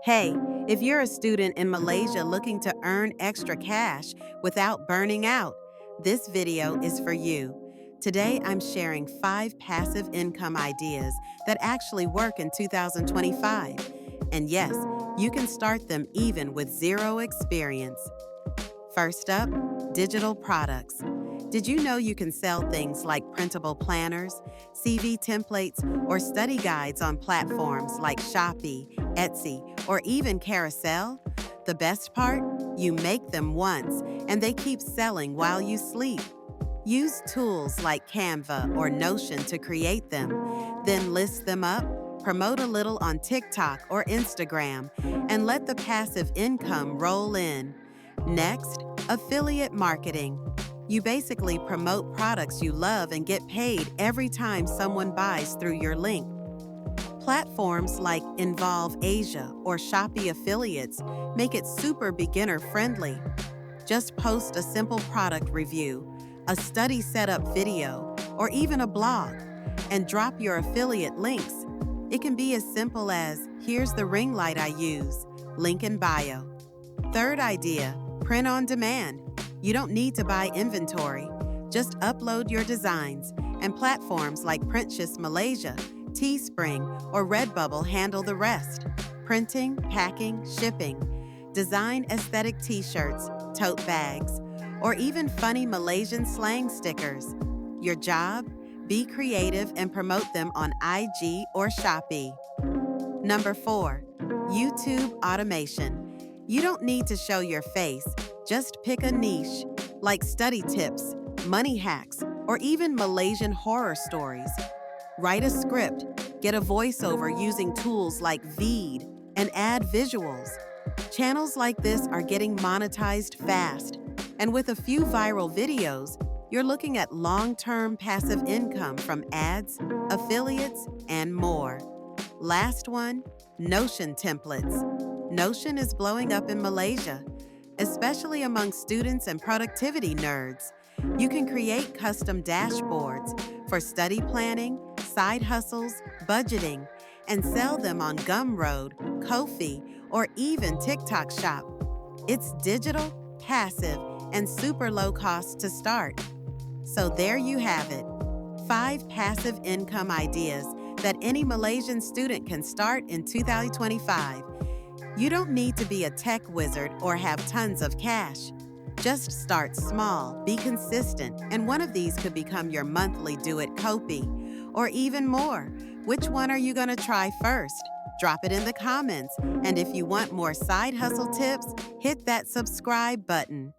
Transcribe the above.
Hey, if you're a student in Malaysia looking to earn extra cash without burning out, this video is for you. Today, I'm sharing 5 passive income ideas that actually work in 2025. And yes, you can start them even with zero experience. First up, digital products. Did you know you can sell things like printable planners, CV templates, or study guides on platforms like Shopee, Etsy, or even Carousel? The best part? You make them once, and they keep selling while you sleep. Use tools like Canva or Notion to create them, then list them up, promote a little on TikTok or Instagram, and let the passive income roll in. Next, affiliate marketing. You basically promote products you love and get paid every time someone buys through your link. Platforms like Involve Asia or Shopee affiliates make it super beginner friendly. Just post a simple product review, a study setup video, or even a blog, and drop your affiliate links. It can be as simple as, here's the ring light I use, link in bio. Third idea, print on demand. You don't need to buy inventory. Just upload your designs, and platforms like Printshus Malaysia, Teespring, or Redbubble handle the rest. Printing, packing, shipping. Design aesthetic t-shirts, tote bags, or even funny Malaysian slang stickers. Your job? Be creative and promote them on IG or Shopee. Number 4, YouTube automation. You don't need to show your face. Just pick a niche, like study tips, money hacks, or even Malaysian horror stories. Write a script, get a voiceover using tools like Veed, and add visuals. Channels like this are getting monetized fast, and with a few viral videos, you're looking at long-term passive income from ads, affiliates, and more. Last one, Notion templates. Notion is blowing up in Malaysia, especially among students and productivity nerds. You can create custom dashboards for study planning, side hustles, budgeting, and sell them on Gumroad, Ko-fi, or even TikTok Shop. It's digital, passive, and super low cost to start. So there you have it, 5 passive income ideas that any Malaysian student can start in 2025. You don't need to be a tech wizard or have tons of cash. Just start small, be consistent, and one of these could become your monthly Duit copy, or even more. Which one are you going to try first? Drop it in the comments, and if you want more side hustle tips, hit that subscribe button.